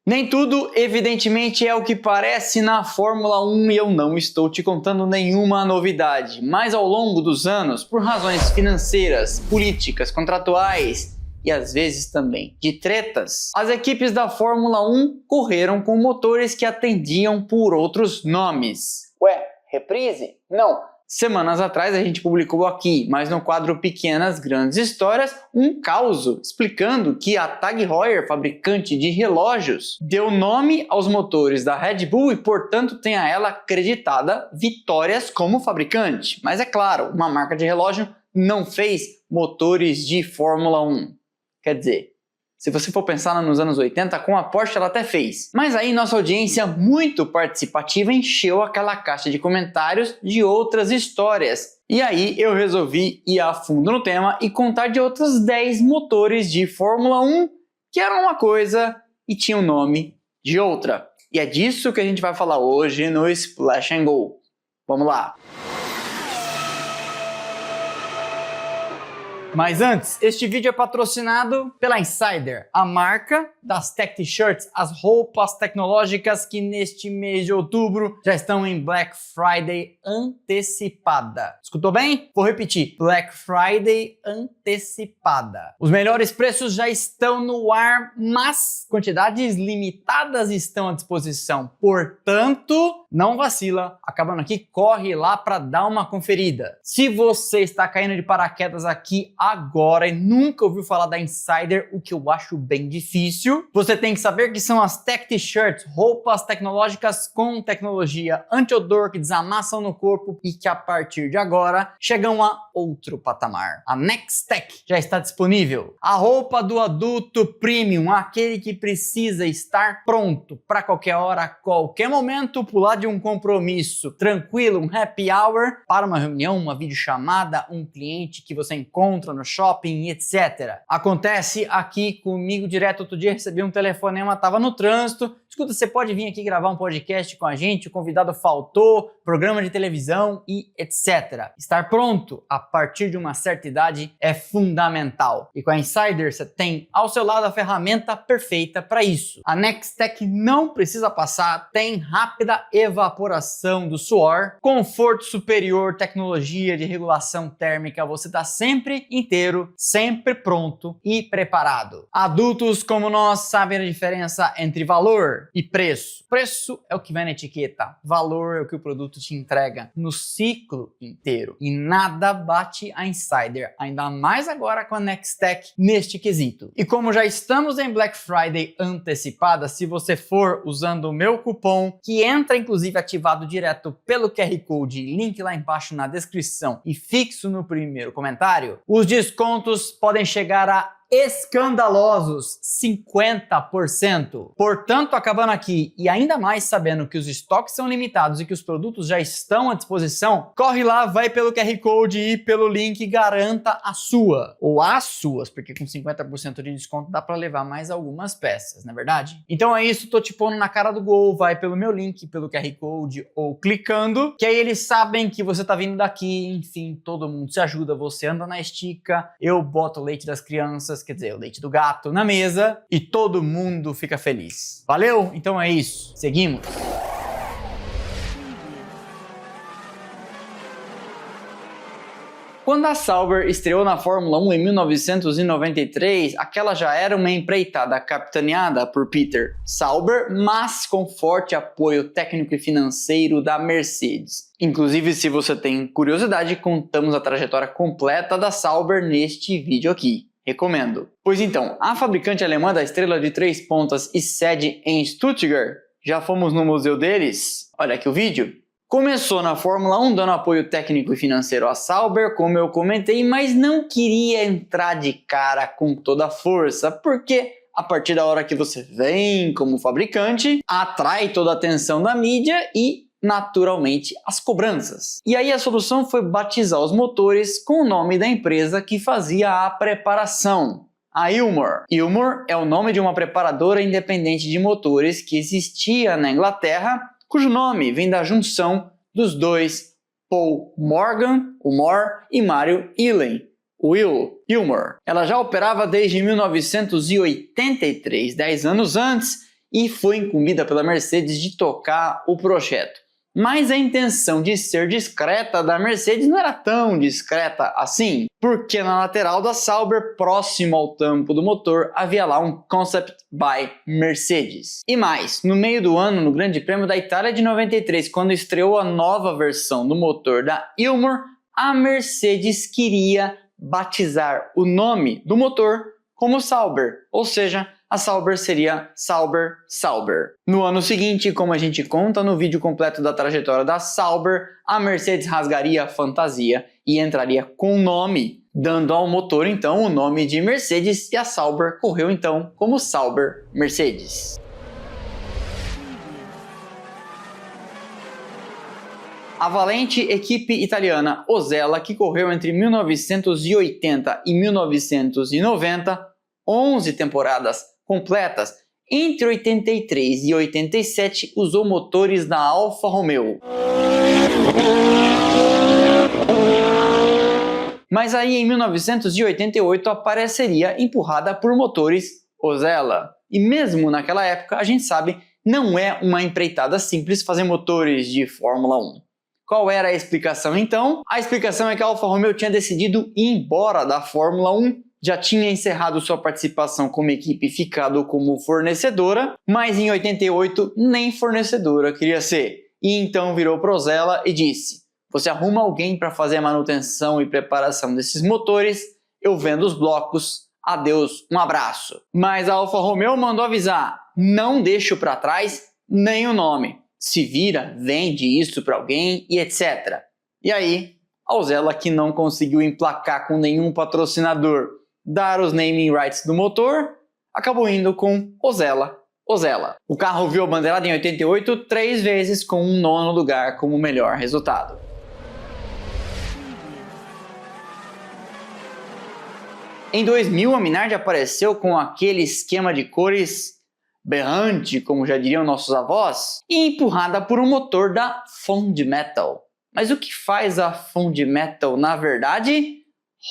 Nem tudo, evidentemente, é o que parece na Fórmula 1 e eu não estou te contando nenhuma novidade, mas ao longo dos anos, por razões financeiras, políticas, contratuais e às vezes também de tretas, as equipes da Fórmula 1 correram com motores que atendiam por outros nomes. Ué, reprise? Não. Semanas atrás a gente publicou aqui, mas no quadro Pequenas Grandes Histórias, um caso explicando que a Tag Heuer, fabricante de relógios, deu nome aos motores da Red Bull e, portanto, tem a ela acreditada vitórias como fabricante. Mas é claro, uma marca de relógio não fez motores de Fórmula 1. Quer dizer, se você for pensar nos anos 80, com a Porsche ela até fez. Mas aí nossa audiência muito participativa encheu aquela caixa de comentários de outras histórias. E aí eu resolvi ir a fundo no tema e contar de outros 10 motores de Fórmula 1 que eram uma coisa e tinham o nome de outra. E é disso que a gente vai falar hoje no Splash and Go. Vamos lá! Mas antes, este vídeo é patrocinado pela Insider, a marca das Tech T-Shirts, as roupas tecnológicas que neste mês de outubro já estão em Black Friday antecipada. Escutou bem? Vou repetir, Black Friday antecipada. Os melhores preços já estão no ar, mas quantidades limitadas estão à disposição. Portanto, não vacila, acabando aqui, corre lá para dar uma conferida. Se você está caindo de paraquedas aqui agora e nunca ouviu falar da Insider, o que eu acho bem difícil, você tem que saber que são as Tech T-Shirts, roupas tecnológicas com tecnologia anti-odor que desamassam no corpo e que a partir de agora chegam a outro patamar. A Next Tech já está disponível. A roupa do adulto premium, aquele que precisa estar pronto para qualquer hora, qualquer momento, pular de um compromisso tranquilo, um happy hour, para uma reunião, uma videochamada, um cliente que você encontra no shopping, etc. Acontece aqui comigo direto. Outro dia recebi um telefonema, estava no trânsito. Escuta, você pode vir aqui gravar um podcast com a gente, o convidado faltou, programa de televisão e etc. Estar pronto a partir de uma certa idade é fundamental. E com a Insider você tem ao seu lado a ferramenta perfeita para isso. A Next Tech não precisa passar, tem rápida evaporação do suor, conforto superior, tecnologia de regulação térmica, você está sempre inteiro, sempre pronto e preparado. Adultos como nós sabem a diferença entre valor e preço. Preço é o que vem na etiqueta, valor é o que o produto te entrega no ciclo inteiro. E nada bate a Insider, ainda mais agora com a Next Tech neste quesito. E como já estamos em Black Friday antecipada, se você for usando o meu cupom, que entra inclusive ativado direto pelo QR Code, link lá embaixo na descrição e fixo no primeiro comentário, os descontos podem chegar a escandalosos 50%. Portanto, acabando aqui e ainda mais sabendo que os estoques são limitados e que os produtos já estão à disposição, corre lá, vai pelo QR Code e pelo link e garanta a sua. Ou as suas, porque com 50% de desconto dá para levar mais algumas peças, não é verdade? Então é isso, tô te pondo na cara do gol, vai pelo meu link, pelo QR Code ou clicando, que aí eles sabem que você tá vindo daqui, enfim, todo mundo se ajuda, você anda na estica, eu boto o leite das crianças, quer dizer, o leite do gato na mesa e todo mundo fica feliz. Valeu? Então é isso. Seguimos. Quando a Sauber estreou na Fórmula 1 em 1993, aquela já era uma empreitada capitaneada por Peter Sauber, mas com forte apoio técnico e financeiro da Mercedes. Inclusive, se você tem curiosidade, contamos a trajetória completa da Sauber neste vídeo aqui. Recomendo. Pois então, a fabricante alemã da estrela de 3 pontas e sede em Stuttgart, já fomos no museu deles? Olha aqui o vídeo. Começou na Fórmula 1 dando apoio técnico e financeiro à Sauber, como eu comentei, mas não queria entrar de cara com toda a força, porque a partir da hora que você vem como fabricante, atrai toda a atenção da mídia e naturalmente as cobranças. E aí a solução foi batizar os motores com o nome da empresa que fazia a preparação, a Ilmor. Ilmor é o nome de uma preparadora independente de motores que existia na Inglaterra, cujo nome vem da junção dos dois Paul Morgan, o Moore, e Mario Illen, o Ilmor. Ela já operava desde 1983, 10 anos antes, e foi incumbida pela Mercedes de tocar o projeto. Mas a intenção de ser discreta da Mercedes não era tão discreta assim, porque na lateral da Sauber, próximo ao tampo do motor, havia lá um Concept by Mercedes. E mais, no meio do ano, no Grande Prêmio da Itália de 93, quando estreou a nova versão do motor da Ilmor, a Mercedes queria batizar o nome do motor como Sauber, ou seja, a Sauber seria Sauber Sauber. No ano seguinte, como a gente conta no vídeo completo da trajetória da Sauber, a Mercedes rasgaria a fantasia e entraria com nome, dando ao motor então o nome de Mercedes, e a Sauber correu então como Sauber Mercedes. A valente equipe italiana Osella, que correu entre 1980 e 1990, 11 temporadas completas, entre 83 e 87 usou motores da Alfa Romeo. Mas aí em 1988 apareceria empurrada por motores Osella. E mesmo naquela época, a gente sabe, não é uma empreitada simples fazer motores de Fórmula 1. Qual era a explicação então? A explicação é que a Alfa Romeo tinha decidido ir embora da Fórmula 1, já tinha encerrado sua participação como equipe e ficado como fornecedora, mas em 88 nem fornecedora queria ser. E então virou para Osella e disse: você arruma alguém para fazer a manutenção e preparação desses motores, eu vendo os blocos, adeus, um abraço. Mas a Alfa Romeo mandou avisar: não deixo para trás nem o nome. Se vira, vende isso para alguém e etc. E aí, a Osella, que não conseguiu emplacar com nenhum patrocinador, dar os naming rights do motor, acabou indo com Osella. O carro viu a bandeirada em 88 3 vezes, com um 9º lugar como melhor resultado. Em 2000, a Minardi apareceu com aquele esquema de cores berrante, como já diriam nossos avós, e empurrada por um motor da Fundmetal. Mas o que faz a Fundmetal, na verdade?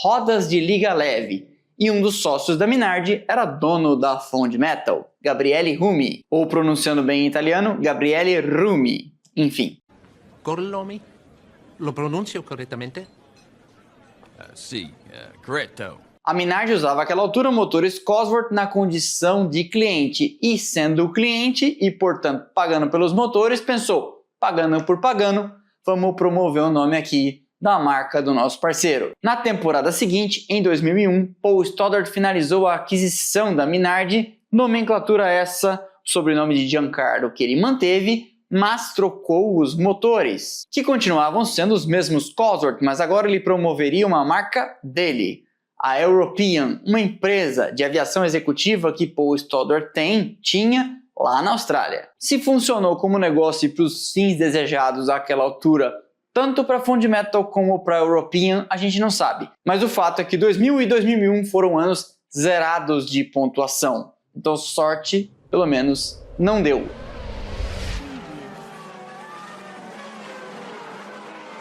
Rodas de liga leve. E um dos sócios da Minardi era dono da Fundmetal, Gabriele Rumi, ou pronunciando bem em italiano, Gabriele Rumi. Enfim. Corlomi? Lo pronuncio corretamente? Sì, corretto. A Minardi usava àquela altura motores Cosworth na condição de cliente, e sendo o cliente e portanto pagando pelos motores, pensou, pagando por pagando, vamos promover o nome aqui da marca do nosso parceiro. Na temporada seguinte, em 2001, Paul Stoddart finalizou a aquisição da Minardi, nomenclatura essa, sobrenome de Giancarlo que ele manteve, mas trocou os motores, que continuavam sendo os mesmos Cosworth, mas agora ele promoveria uma marca dele, a European, uma empresa de aviação executiva que Paul Stoddart tinha lá na Austrália. Se funcionou como negócio para os fins desejados àquela altura, tanto para a Fundmetal como para a European, a gente não sabe. Mas o fato é que 2000 e 2001 foram anos zerados de pontuação. Então sorte, pelo menos, não deu.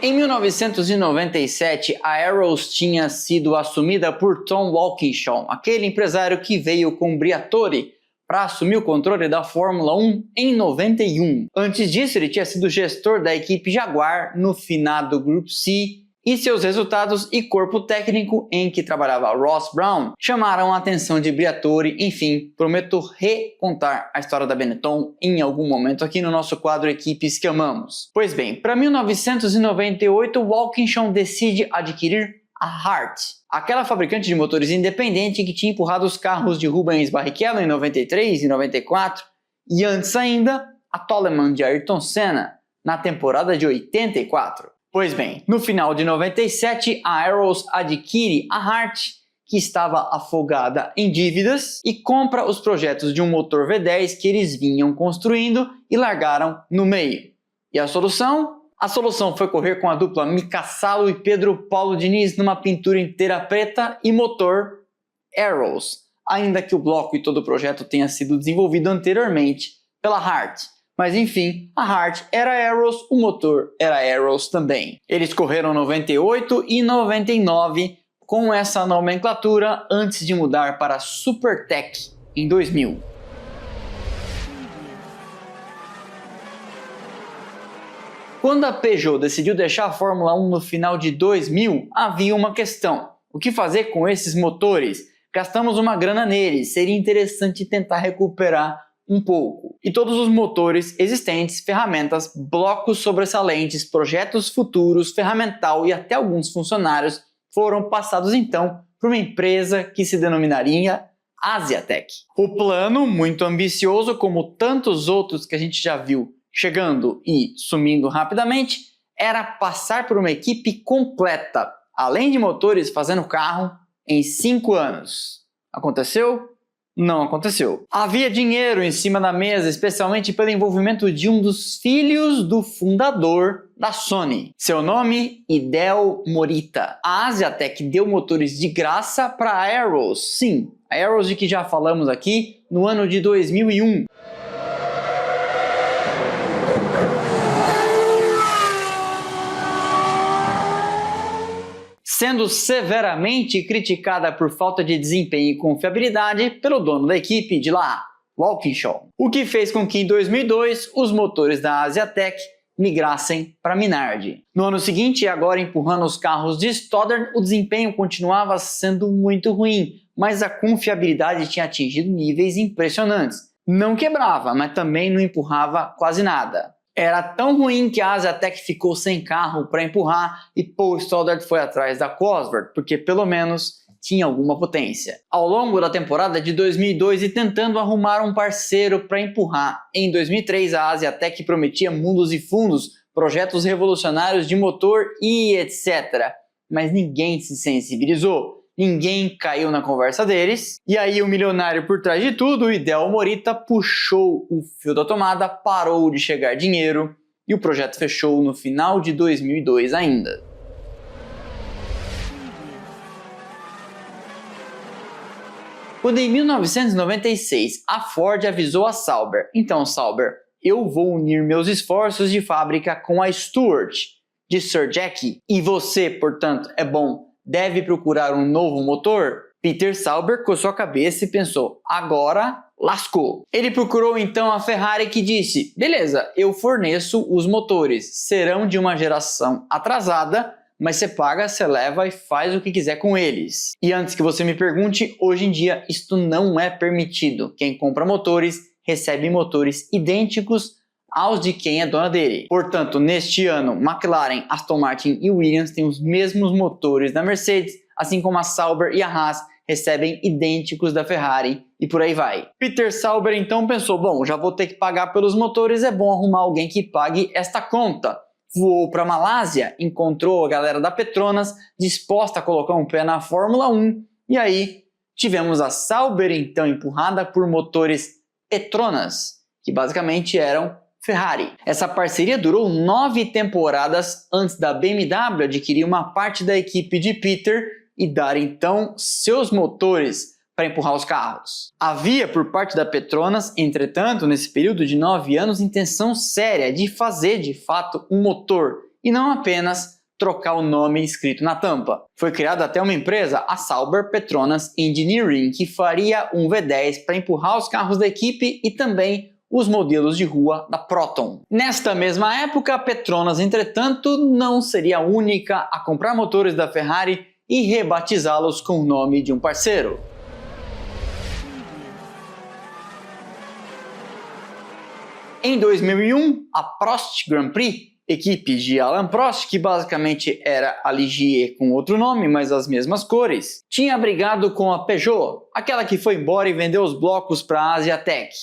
Em 1997, a Arrows tinha sido assumida por Tom Walkinshaw, aquele empresário que veio com Briatore para assumir o controle da Fórmula 1 em 91. Antes disso, ele tinha sido gestor da equipe Jaguar no finado Group C, e seus resultados e corpo técnico em que trabalhava Ross Brown chamaram a atenção de Briatore. Enfim, prometo recontar a história da Benetton em algum momento aqui no nosso quadro Equipes que Amamos. Pois bem, para 1998, Walkinshaw decide adquirir a Hart, aquela fabricante de motores independente que tinha empurrado os carros de Rubens Barrichello em 93 e 94, e antes ainda, a Toleman de Ayrton Senna, na temporada de 84. Pois bem, no final de 97, a Arrows adquire a Hart, que estava afogada em dívidas, e compra os projetos de um motor V10 que eles vinham construindo e largaram no meio. E a solução? A solução foi correr com a dupla Mika Salo e Pedro Paulo Diniz numa pintura inteira preta e motor Arrows, ainda que o bloco e todo o projeto tenha sido desenvolvido anteriormente pela Hart. Mas enfim, a Hart era Arrows, o motor era Arrows também. Eles correram 98 e 99 com essa nomenclatura antes de mudar para Supertech em 2000. Quando a Peugeot decidiu deixar a Fórmula 1 no final de 2000, havia uma questão. O que fazer com esses motores? Gastamos uma grana neles, seria interessante tentar recuperar um pouco. E todos os motores existentes, ferramentas, blocos sobressalentes, projetos futuros, ferramental e até alguns funcionários foram passados então para uma empresa que se denominaria Asiatech. O plano, muito ambicioso, como tantos outros que a gente já viu chegando e sumindo rapidamente, era passar por uma equipe completa, além de motores fazendo carro, em 5 anos. Aconteceu? Não aconteceu. Havia dinheiro em cima da mesa, especialmente pelo envolvimento de um dos filhos do fundador da Sony. Seu nome? Hideo Morita. A Asiatech deu motores de graça para a Arrows. Sim, a Arrows de que já falamos aqui no ano de 2001. Sendo severamente criticada por falta de desempenho e confiabilidade pelo dono da equipe de lá, Walkinshaw. O que fez com que em 2002 os motores da Asiatech migrassem para Minardi. No ano seguinte, agora empurrando os carros de Stoddard, o desempenho continuava sendo muito ruim, mas a confiabilidade tinha atingido níveis impressionantes. Não quebrava, mas também não empurrava quase nada. Era tão ruim que a Asiatech ficou sem carro para empurrar e Paul Stoddard foi atrás da Cosworth, porque pelo menos tinha alguma potência. Ao longo da temporada de 2002 e tentando arrumar um parceiro para empurrar, em 2003 a Asiatech prometia mundos e fundos, projetos revolucionários de motor e etc. Mas ninguém se sensibilizou. Ninguém caiu na conversa deles, e aí o milionário por trás de tudo, o Hideo Morita, puxou o fio da tomada, parou de chegar dinheiro e o projeto fechou no final de 2002 ainda. Quando em 1996 a Ford avisou a Sauber, então Sauber, eu vou unir meus esforços de fábrica com a Stuart, de Sir Jack, e você, portanto, é bom, deve procurar um novo motor? Peter Sauber coçou a cabeça e pensou, agora lascou. Ele procurou então a Ferrari que disse, beleza, eu forneço os motores, serão de uma geração atrasada, mas você paga, você leva e faz o que quiser com eles. E antes que você me pergunte, hoje em dia isto não é permitido. Quem compra motores recebe motores idênticos aos de quem é dona dele. Portanto, neste ano, McLaren, Aston Martin e Williams têm os mesmos motores da Mercedes, assim como a Sauber e a Haas recebem idênticos da Ferrari e por aí vai. Peter Sauber então pensou, bom, já vou ter que pagar pelos motores, é bom arrumar alguém que pague esta conta. Voou para a Malásia, encontrou a galera da Petronas disposta a colocar um pé na Fórmula 1 e aí tivemos a Sauber então empurrada por motores Petronas, que basicamente eram Ferrari. Essa parceria durou 9 temporadas antes da BMW adquirir uma parte da equipe de Peter e dar então seus motores para empurrar os carros. Havia por parte da Petronas, entretanto, nesse período de 9 anos, intenção séria de fazer de fato um motor e não apenas trocar o nome escrito na tampa. Foi criada até uma empresa, a Sauber Petronas Engineering, que faria um V10 para empurrar os carros da equipe e também os modelos de rua da Proton. Nesta mesma época, a Petronas, entretanto, não seria a única a comprar motores da Ferrari e rebatizá-los com o nome de um parceiro. Em 2001, a Prost Grand Prix, equipe de Alain Prost, que basicamente era a Ligier com outro nome, mas as mesmas cores, tinha brigado com a Peugeot, aquela que foi embora e vendeu os blocos para a Asiatech.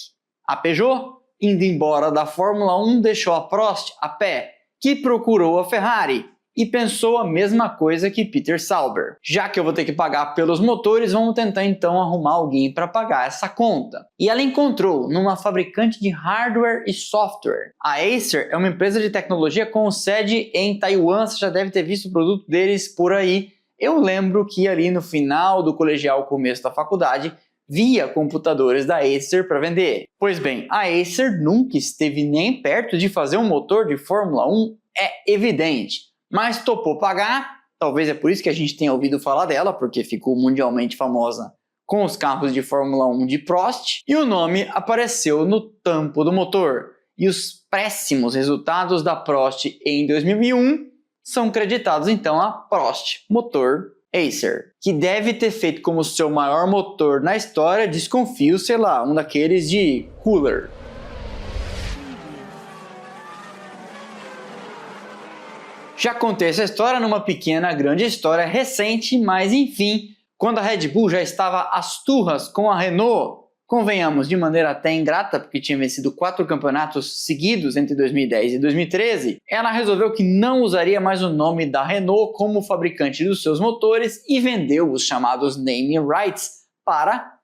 A Peugeot, indo embora da Fórmula 1, deixou a Prost a pé, que procurou a Ferrari e pensou a mesma coisa que Peter Sauber. Já que eu vou ter que pagar pelos motores, vamos tentar então arrumar alguém para pagar essa conta. E ela encontrou numa fabricante de hardware e software. A Acer é uma empresa de tecnologia com sede em Taiwan, você já deve ter visto o produto deles por aí. Eu lembro que ali no final do colegial, começo da faculdade, via computadores da Acer para vender. Pois bem, a Acer nunca esteve nem perto de fazer um motor de Fórmula 1, é evidente. Mas topou pagar, talvez é por isso que a gente tenha ouvido falar dela, porque ficou mundialmente famosa com os carros de Fórmula 1 de Prost, e o nome apareceu no tampo do motor. e os péssimos resultados da Prost em 2001 são creditados então a Prost Motor Acer, que deve ter feito como seu maior motor na história, desconfio, sei lá, um daqueles de cooler. Já contei essa história numa pequena, grande história recente, mas enfim, quando a Red Bull já estava às turras com a Renault, convenhamos, de maneira até ingrata, porque tinha vencido 4 campeonatos seguidos entre 2010 e 2013, ela resolveu que não usaria mais o nome da Renault como fabricante dos seus motores e vendeu os chamados naming rights para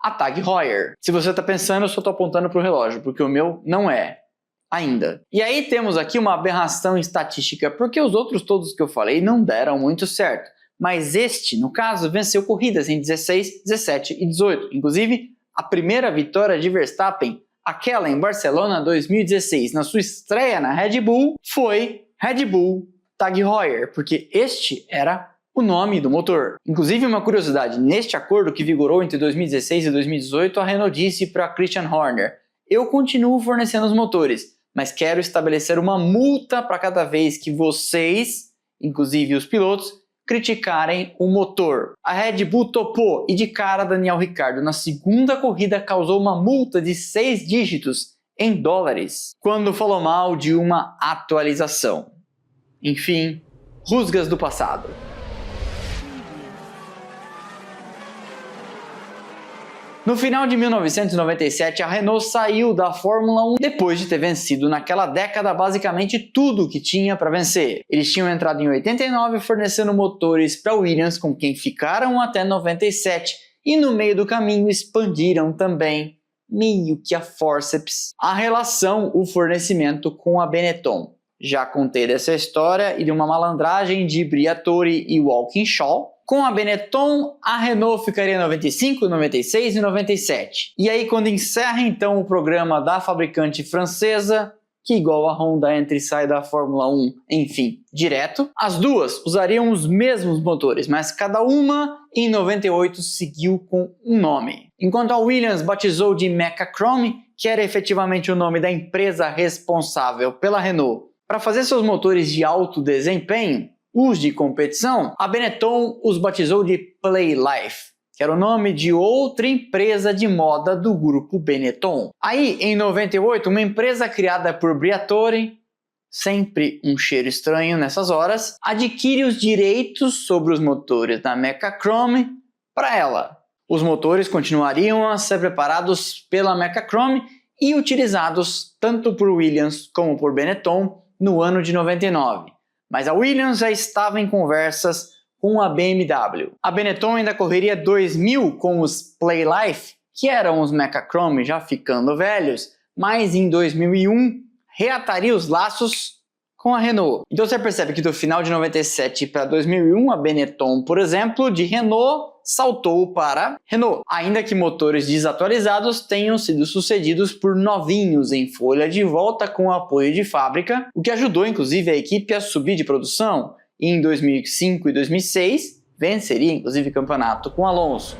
a Tag Heuer. Se você está pensando, eu só estou apontando para o relógio, porque o meu não é. Ainda. E aí temos aqui uma aberração estatística, porque os outros todos que eu falei não deram muito certo. Mas este, no caso, venceu corridas em 16, 17 e 18. Inclusive, a primeira vitória de Verstappen, aquela em Barcelona 2016, na sua estreia na Red Bull, foi Red Bull Tag Heuer, porque este era o nome do motor. Inclusive, uma curiosidade, neste acordo que vigorou entre 2016 e 2018, a Renault disse para Christian Horner: eu continuo fornecendo os motores, mas quero estabelecer uma multa para cada vez que vocês, inclusive os pilotos, criticarem o motor. A Red Bull topou e de cara Daniel Ricciardo na segunda corrida causou uma multa de 6 dígitos em dólares quando falou mal de uma atualização. Enfim, rusgas do passado. No final de 1997, a Renault saiu da Fórmula 1 depois de ter vencido naquela década basicamente tudo que tinha para vencer. Eles tinham entrado em 89 fornecendo motores para Williams, com quem ficaram até 97, e no meio do caminho expandiram também, meio que a forceps, a relação, o fornecimento com a Benetton. Já contei dessa história e de uma malandragem de Briatore e Walkinshaw. Com a Benetton, a Renault ficaria em 95, 96 e 97. E aí, quando encerra então o programa da fabricante francesa, que igual a Honda entra e sai da Fórmula 1, enfim, direto, as duas usariam os mesmos motores, mas cada uma em 98 seguiu com um nome. Enquanto a Williams batizou de Mecachrome, que era efetivamente o nome da empresa responsável pela Renault para fazer seus motores de alto desempenho, os de competição, a Benetton os batizou de Playlife, que era o nome de outra empresa de moda do grupo Benetton. Aí, em 98, uma empresa criada por Briatore, sempre um cheiro estranho nessas horas, adquire os direitos sobre os motores da Mecachrome para ela. Os motores continuariam a ser preparados pela Mecachrome e utilizados tanto por Williams como por Benetton no ano de 99. Mas a Williams já estava em conversas com a BMW. A Benetton ainda correria 2000 com os Playlife, que eram os Mecachrome já ficando velhos, mas em 2001 reataria os laços com a Renault. Então você percebe que do final de 97 para 2001, a Benetton, por exemplo, de Renault, saltou para Renault, ainda que motores desatualizados tenham sido sucedidos por novinhos em folha de volta com apoio de fábrica, o que ajudou inclusive a equipe a subir de produção e em 2005 e 2006 venceria inclusive campeonato com Alonso.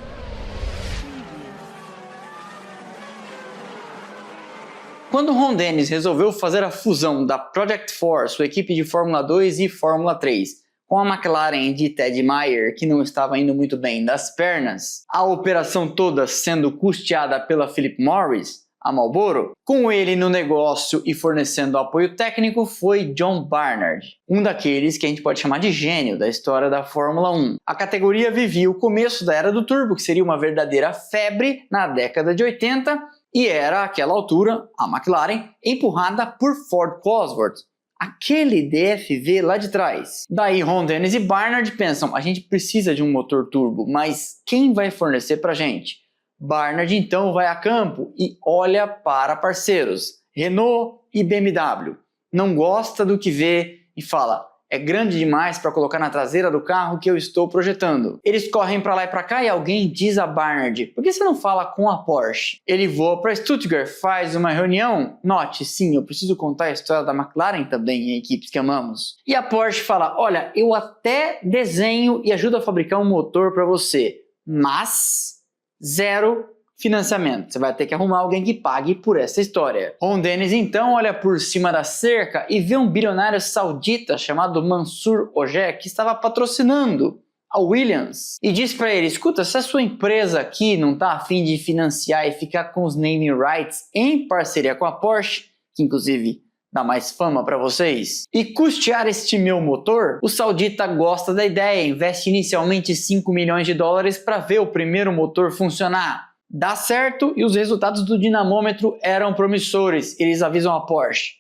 Quando Ron Dennis resolveu fazer a fusão da Project 4, sua equipe de Fórmula 2 e Fórmula 3, com a McLaren de Ted Meyer, que não estava indo muito bem das pernas, a operação toda sendo custeada pela Philip Morris, a Marlboro, com ele no negócio e fornecendo apoio técnico foi John Barnard, um daqueles que a gente pode chamar de gênio da história da Fórmula 1. A categoria vivia o começo da era do turbo, que seria uma verdadeira febre na década de 80, e era, àquela altura, a McLaren empurrada por Ford Cosworth, aquele DFV lá de trás. Daí Ron Dennis e Barnard pensam, a gente precisa de um motor turbo, mas quem vai fornecer pra gente? Barnard então vai a campo e olha para parceiros, Renault e BMW. Não gosta do que vê e fala, é grande demais para colocar na traseira do carro que eu estou projetando. Eles correm para lá e para cá e alguém diz a Barnard, por que você não fala com a Porsche? Ele voa para Stuttgart, faz uma reunião, note, sim, eu preciso contar a história da McLaren também, em equipes que amamos. E a Porsche fala, olha, eu até desenho e ajudo a fabricar um motor para você, mas zero financiamento. Você vai ter que arrumar alguém que pague por essa história. Ron Dennis então olha por cima da cerca e vê um bilionário saudita chamado Mansour Ojeh que estava patrocinando a Williams e diz para ele: escuta, se a sua empresa aqui não tá a fim de financiar e ficar com os naming rights em parceria com a Porsche, que inclusive dá mais fama para vocês, e custear este meu motor, o saudita gosta da ideia, investe inicialmente 5 milhões de dólares para ver o primeiro motor funcionar. Dá certo e os resultados do dinamômetro eram promissores. Eles avisam a Porsche: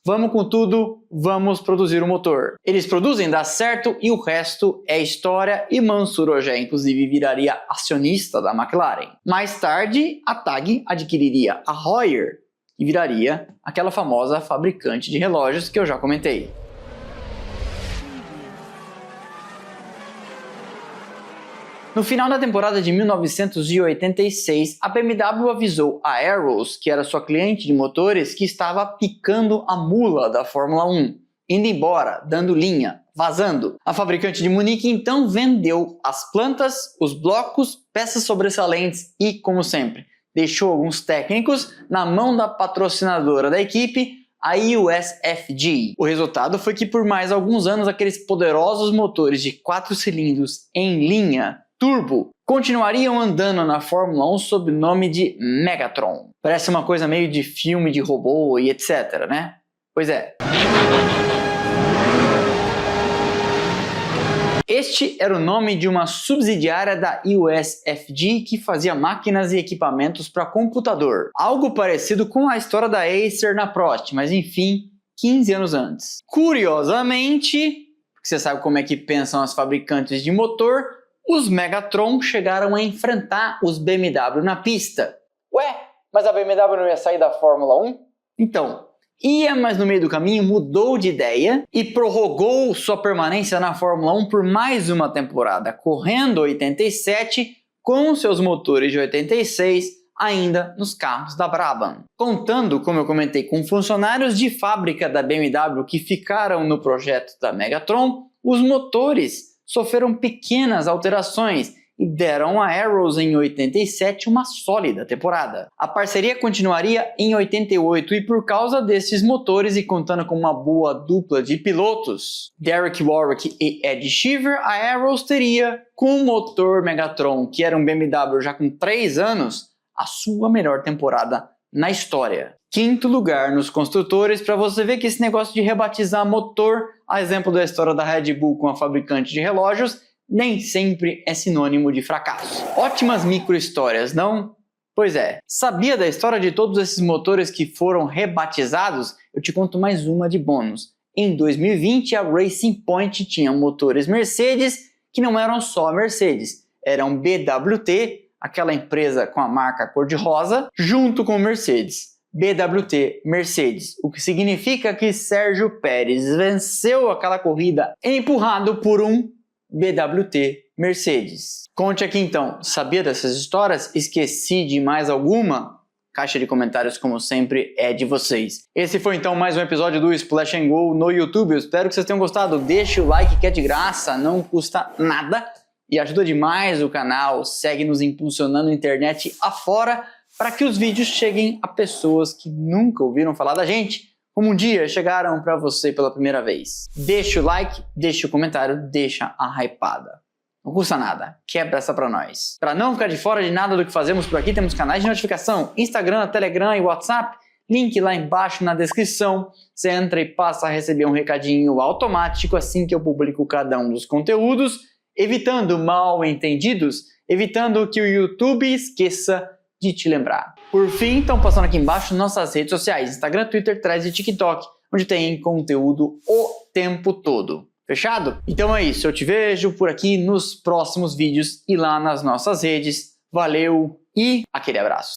vamos com tudo, vamos produzir o motor. Eles produzem, dá certo e o resto é história, e Mansour Ojeh inclusive viraria acionista da McLaren. Mais tarde, a TAG adquiriria a Heuer e viraria aquela famosa fabricante de relógios que eu já comentei. No final da temporada de 1986, a BMW avisou a Arrows, que era sua cliente de motores, que estava picando a mula da Fórmula 1, indo embora, dando linha, vazando. A fabricante de Munique então vendeu as plantas, os blocos, peças sobressalentes e, como sempre, deixou alguns técnicos na mão da patrocinadora da equipe, a USFG. O resultado foi que por mais alguns anos aqueles poderosos motores de 4 cilindros em linha turbo continuariam andando na Fórmula 1 sob o nome de Megatron. Parece uma coisa meio de filme de robô e etc, né? Pois é. Este era o nome de uma subsidiária da USFG que fazia máquinas e equipamentos para computador. Algo parecido com a história da Acer na Prost, mas enfim, 15 anos antes. Curiosamente, porque você sabe como é que pensam as fabricantes de motor, os Megatron chegaram a enfrentar os BMW na pista. Ué, mas a BMW não ia sair da Fórmula 1? Então, ia, mas no meio do caminho mudou de ideia e prorrogou sua permanência na Fórmula 1 por mais uma temporada, correndo 87 com seus motores de 86 ainda nos carros da Brabham. Contando, como eu comentei, com funcionários de fábrica da BMW que ficaram no projeto da Megatron, os motores sofreram pequenas alterações e deram a Arrows em 87 uma sólida temporada. A parceria continuaria em 88 e por causa desses motores e contando com uma boa dupla de pilotos, Derek Warwick e Ed Cheever, a Arrows teria, com o motor Megatron, que era um BMW já com 3 anos, a sua melhor temporada na história. 5º lugar nos construtores, para você ver que esse negócio de rebatizar motor, a exemplo da história da Red Bull com a fabricante de relógios, nem sempre é sinônimo de fracasso. Ótimas micro-histórias, não? Pois é, sabia da história de todos esses motores que foram rebatizados? Eu te conto mais uma de bônus. Em 2020, a Racing Point tinha motores Mercedes que não eram só Mercedes, eram BWT, aquela empresa com a marca cor-de-rosa, junto com Mercedes. BWT Mercedes, o que significa que Sérgio Pérez venceu aquela corrida empurrado por um BWT Mercedes. Conte aqui então, sabia dessas histórias? Esqueci de mais alguma? Caixa de comentários, como sempre, é de vocês. Esse foi então mais um episódio do Splash and Go no YouTube. Eu espero que vocês tenham gostado. Deixe o like que é de graça, não custa nada e ajuda demais o canal. Segue nos impulsionando a internet afora para que os vídeos cheguem a pessoas que nunca ouviram falar da gente, como um dia chegaram para você pela primeira vez. Deixa o like, deixa o comentário, deixa a hypada. Não custa nada, quebra essa pra nós. Para não ficar de fora de nada do que fazemos por aqui, temos canais de notificação, Instagram, Telegram e WhatsApp, link lá embaixo na descrição. Você entra e passa a receber um recadinho automático assim que eu publico cada um dos conteúdos, evitando mal entendidos, evitando que o YouTube esqueça de te lembrar. Por fim, estão passando aqui embaixo nossas redes sociais, Instagram, Twitter, Threads e TikTok, onde tem conteúdo o tempo todo. Fechado? Então é isso, eu te vejo por aqui nos próximos vídeos e lá nas nossas redes. Valeu e aquele abraço.